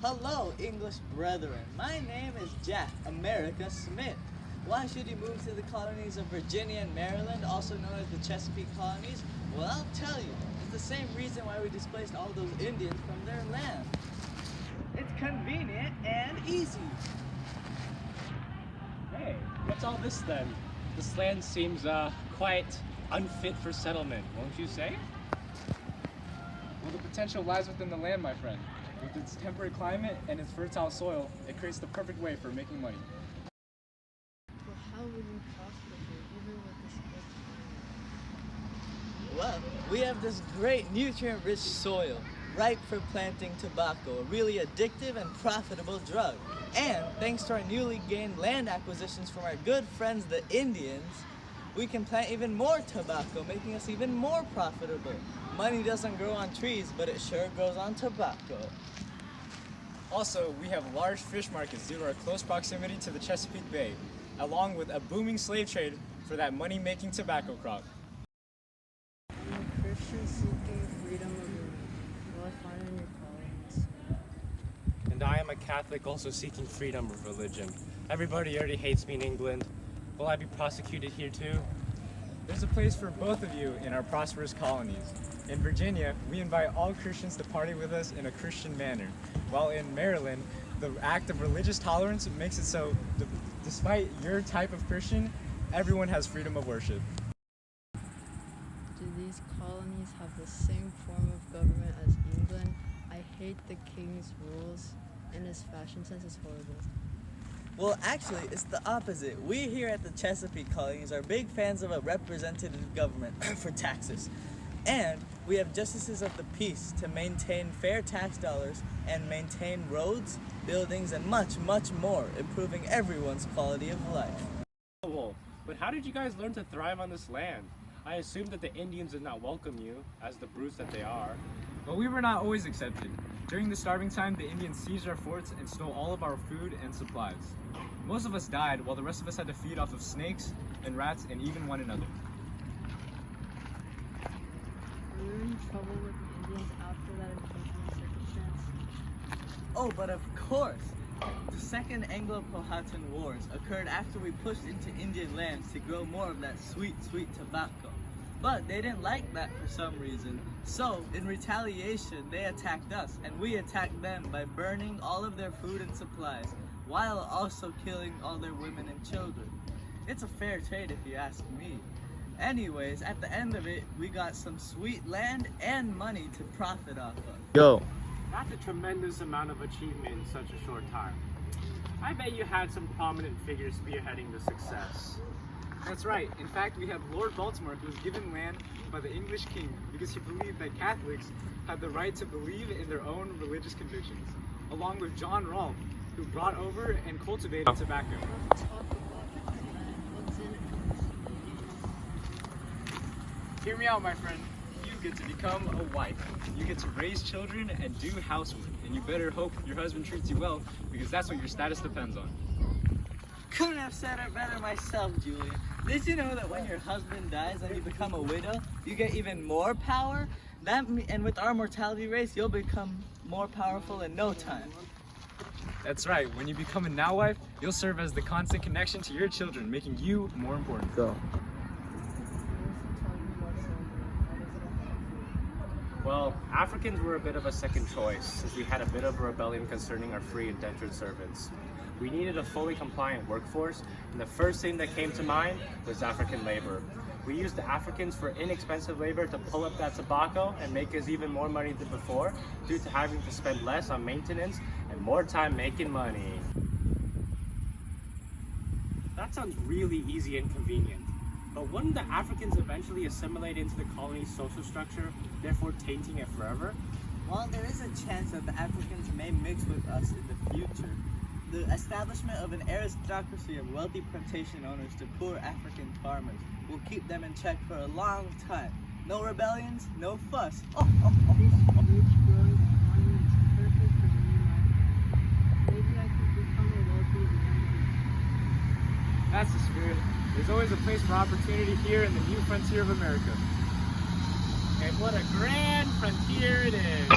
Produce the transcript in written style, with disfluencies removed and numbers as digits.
Hello, English brethren. My name is Jack America Smith. Why should you move to the colonies of Virginia and Maryland, also known as the Chesapeake Colonies? Well, I'll tell you. It's the same reason why we displaced all those Indians from their land. It's convenient and easy. Hey, what's all this then? This land seems quite unfit for settlement, won't you say? Well, the potential lies within the land, my friend. With its temperate climate and its fertile soil, it creates the perfect way for making money. Well, how would we profitable even with this Well, we have this great nutrient-rich soil, ripe for planting tobacco, a really addictive and profitable drug. And thanks to our newly gained land acquisitions from our good friends the Indians, we can plant even more tobacco, making us even more profitable. Money doesn't grow on trees, but it sure grows on tobacco. Also, we have large fish markets due to our close proximity to the Chesapeake Bay, along with a booming slave trade for that money-making tobacco crop. I'm a Christian seeking freedom of religion. Will I find in your colonies? And I am a Catholic also seeking freedom of religion. Everybody already hates me in England. Will I be prosecuted here too? There's a place for both of you in our prosperous colonies. In Virginia, we invite all Christians to party with us in a Christian manner, while in Maryland, the act of religious tolerance makes it so, despite your type of Christian, everyone has freedom of worship. Do these colonies have the same form of government as England? I hate the king's rules, and his fashion sense is horrible. Well, actually, it's the opposite. We here at the Chesapeake Colonies are big fans of a representative government for taxes. And we have justices of the peace to maintain fair tax dollars and maintain roads, buildings, and much, much more, improving everyone's quality of life. Well, but how did you guys learn to thrive on this land? I assumed that the Indians did not welcome you, as the brutes that they are. But we were not always accepted. During the starving time, the Indians seized our forts and stole all of our food and supplies. Most of us died, while the rest of us had to feed off of snakes and rats and even one another. Were you in trouble with the Indians after that unfortunate circumstance? Oh, but of course! The Second Anglo-Powhatan Wars occurred after we pushed into Indian lands to grow more of that sweet, sweet tobacco. But they didn't like that for some reason, so in retaliation they attacked us, and we attacked them by burning all of their food and supplies, while also killing all their women and children. It's a fair trade if you ask me. Anyways, at the end of it, we got some sweet land and money to profit off of. Yo. That's a tremendous amount of achievement in such a short time. I bet you had some prominent figures spearheading the success. That's right. In fact, we have Lord Baltimore, who was given land by the English king because he believed that Catholics had the right to believe in their own religious convictions, along with John Rolfe, who brought over and cultivated tobacco. Let's talk about this land. What's in it for us? Hear me out, my friend. You get to become a wife. You get to raise children and do housework. And you better hope your husband treats you well, because that's what your status depends on. Couldn't have said it better myself, Julian. Did you know that when your husband dies and you become a widow, you get even more power? And with our mortality rates, you'll become more powerful in no time. That's right. When you become a now wife, you'll serve as the constant connection to your children, making you more important. Go. Well, Africans were a bit of a second choice, since we had a bit of a rebellion concerning our free indentured servants. We needed a fully compliant workforce, and the first thing that came to mind was African labor. We used the Africans for inexpensive labor to pull up that tobacco and make us even more money than before, due to having to spend less on maintenance and more time making money. That sounds really easy and convenient. But wouldn't the Africans eventually assimilate into the colony's social structure, therefore tainting it forever? While there is a chance that the Africans may mix with us in the future, the establishment of an aristocracy of wealthy plantation owners to poor African farmers will keep them in check for a long time. No rebellions, no fuss. This rich growing economy is perfect for me, my Maybe I could become a wealthy independent. That's the spirit. There's always a place for opportunity here in the new frontier of America. And what a grand frontier it is!